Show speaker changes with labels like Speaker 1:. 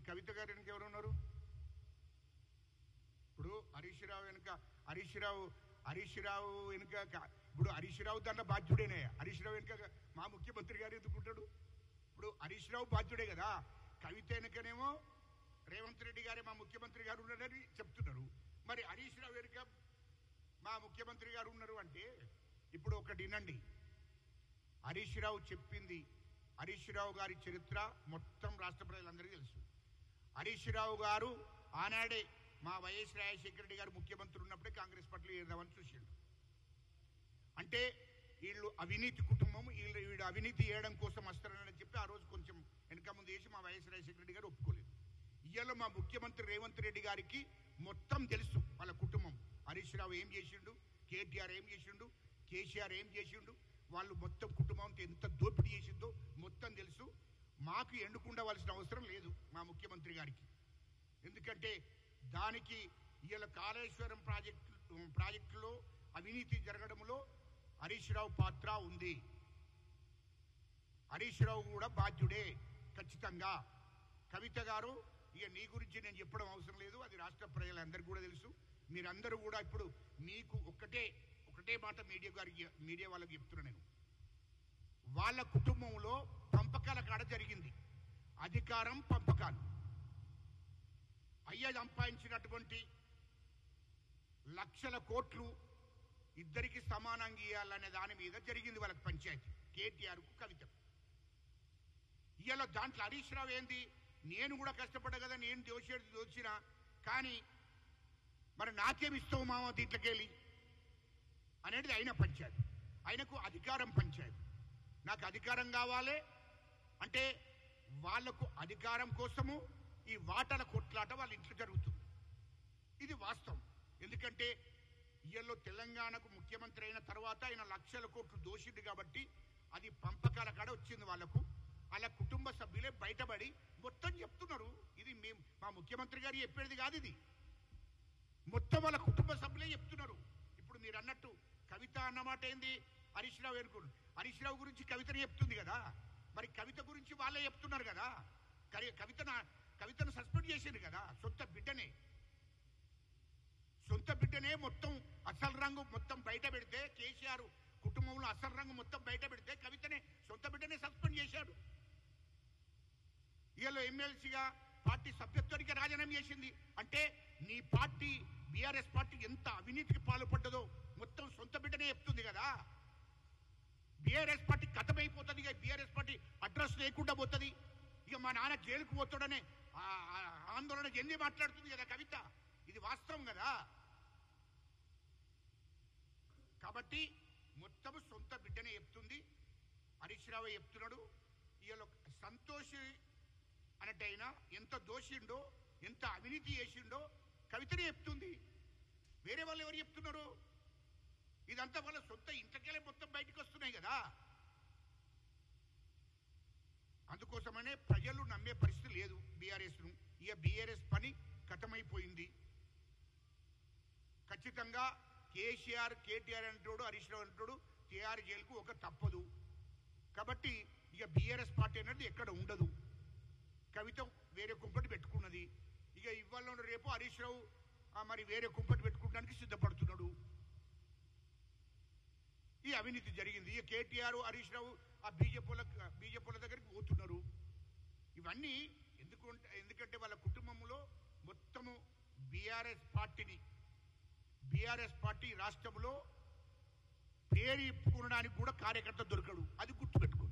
Speaker 1: కవిత గారు వెనుక ఎవరు ఉన్నారు? ఇప్పుడు హరీష్ రావు వెనుక ఇప్పుడు హరీష్ రావు దాంట్లో బాధ్యుడేనే. హరీష్ రావు వెనుక మా ముఖ్యమంత్రి గారు ఎందుకుంటాడు? ఇప్పుడు హరీష్ రావు బాధ్యుడే కదా. కవిత వెనుకనేమో రేవంత్ రెడ్డి గారే మా ముఖ్యమంత్రి గారు ఉన్నారని చెప్తున్నారు. మరి హరీష్ రావు వెనుక మా ముఖ్యమంత్రి గారు ఉన్నారు అంటే ఇప్పుడు ఒకటి వినండి. హరీష్ రావు చెప్పింది, హరీష్ రావు గారి చరిత్ర మొత్తం రాష్ట్ర ప్రజలందరికీ తెలుసు. హరీష్ రావు గారు ఆనాడే మా వైఎస్ రాజశేఖర రెడ్డి గారు ముఖ్యమంత్రి ఉన్నప్పుడే కాంగ్రెస్ పార్టీలో ఏదామని చూసిండు. అంటే వీళ్ళు అవినీతి కుటుంబం, వీడు అవినీతి చేయడం కోసం వస్తారని చెప్పి ఆ రోజు కొంచెం వెనక ముందు వేసి మా వైఎస్ రాజశేఖర రెడ్డి గారు ఒప్పుకోలేదు. ఇవాళ మా ముఖ్యమంత్రి రేవంత్ రెడ్డి గారికి మొత్తం తెలుసు వాళ్ళ కుటుంబం. హరీష్ రావు ఏం చేసిండు, కేటీఆర్ ఏం చేసిండు, కేసీఆర్ ఏం చేసిండు, వాళ్ళు మొత్తం కుటుంబం ఎంత దోపిడీ చేసిందో మొత్తం తెలుసు. మాకు ఎండుకుండవలసిన అవసరం లేదు మా ముఖ్యమంత్రి గారికి. ఎందుకంటే దానికి ఇవాళ కాళేశ్వరం ప్రాజెక్టులో అవినీతి జరగడంలో హరీష్ రావు పాత్ర ఉంది. హరీష్ రావు కూడా బాధ్యుడే ఖచ్చితంగా. కవిత గారు ఇక నీ గురించి నేను చెప్పడం అవసరం లేదు, అది రాష్ట్ర ప్రజలందరికీ కూడా తెలుసు. మీరందరూ కూడా ఇప్పుడు మీకు ఒకటే మాట మీడియా వాళ్ళకి చెప్తున్నా నేను. వాళ్ళ కుటుంబంలో పంపకాల కాడ జరిగింది, అధికారం పంపకాలు. అయ్య సంపాదించినటువంటి లక్షల కోట్లు ఇద్దరికి సమానంగా ఇవ్వాలనే దాని మీద జరిగింది వాళ్ళకి పంచాయతీ, కేటీఆర్కు కవితకు. ఇవాళ దాంట్లో హరీష్ రావు ఏంది, నేను కూడా కష్టపడ్డా కదా, నేను దోచినా కానీ మరి నాకేమిస్తావు మామ దీంట్లోకెళ్ళి అనేది ఆయన పంచాయతీ. ఆయనకు అధికారం పంచాయతీ. నాకు అధికారం కావాలి అంటే వాళ్లకు అధికారం కోసము ఈ వాటాల కొట్లాట వాళ్ళ ఇంట్లో జరుగుతుంది. ఇది వాస్తవం. ఎందుకంటే ఇయ్యలో తెలంగాణకు ముఖ్యమంత్రి అయిన తర్వాత ఆయన లక్షల కోట్లు దోషింది కాబట్టి అది పంపకాల కాడ వచ్చింది వాళ్ళకు. అలా కుటుంబ సభ్యులే బయటపడి మొత్తం చెప్తున్నారు. ఇది మా ముఖ్యమంత్రి గారు చెప్పేది కాదు, ఇది మొత్తం వాళ్ళ కుటుంబ సభ్యులే చెప్తున్నారు. ఇప్పుడు మీరు అన్నట్టు కవిత అన్నమాట ఏంది, హరీష్ రావు ఎన్నుకోండి. హరీష్ రావు గురించి కవితను చెప్తుంది కదా, మరి కవిత గురించి వాళ్ళే చెప్తున్నారు కదా. కవితను సస్పెండ్ చేసింది కదా, సొంత బిడ్డనే మొత్తం అసలు రంగు మొత్తం బయట పెడితే, కేసీఆర్ కుటుంబంలో అసలు రంగు మొత్తం బయట పెడితే కవితనే సొంత బిడ్డనే సస్పెండ్ చేశాడు. ఇవాళ ఎమ్మెల్సీగా పార్టీ సభ్యత్వానికి రాజీనామా చేసింది. అంటే నీ పార్టీ బీఆర్ఎస్ పార్టీ ఎంత అవినీతికి పాల్పడ్డదో మొత్తం సొంత బిడ్డనే చెప్తుంది కదా. బీఆర్ఎస్ పార్టీ కథమైపోతుంది, ఇక బీఆర్ఎస్ పార్టీ అడ్రస్ లేకుండా పోతుంది. ఇక మా నాన్న జైలుకు పోతాడనే ఆందోళన చెంది మాట్లాడుతుంది కదా కవిత. ఇది వాస్తవం కదా. కాబట్టి మొత్తం సొంత బిడ్డనే చెప్తుంది. హరీష్ రావు చెప్తున్నాడు. ఇవాళ సంతోష్ అన్నట్టయినా ఎంత దోషిండో, ఎంత అవినీతి చేసిండో కవితనే చెప్తుంది. వేరే వాళ్ళు ఎవరు చెప్తున్నారు? ఇదంతా వాళ్ళ సొంత ఇంట్లోకెళ్ళే మొత్తం బయటకు వస్తున్నాయి కదా. అందుకోసమనే ప్రజలు నమ్మే పరిస్థితి లేదు బీఆర్ఎస్ను. ఇక బీఆర్ఎస్ పని కథమైపోయింది. ఖచ్చితంగా కేసీఆర్, కేటీఆర్ అంటాడు, హరీష్ రావు అంటాడు, కేఆర్ జైలుకు ఒక తప్పదు. కాబట్టి ఇక బీఆర్ఎస్ పార్టీ అనేది ఎక్కడ ఉండదు. కవిత వేరే కుంపటి పెట్టుకున్నది. ఇక ఇవాళ రేపు హరీష్ రావు మరి వేరే కుంపటి పెట్టుకోవడానికి సిద్ధపడుతున్నాడు. ఈ అవినీతి జరిగింది. ఇక కేటీఆర్, హరీష్ రావు ఆ బీజేపీల దగ్గరికి పోతున్నారు. ఇవన్నీ ఎందుకంటే వాళ్ళ కుటుంబంలో మొత్తము బీఆర్ఎస్ పార్టీ రాష్ట్రంలో పేరు ఇప్పుకోవడానికి కూడా కార్యకర్త దొరకడు. అది గుర్తుపెట్టుకోండి.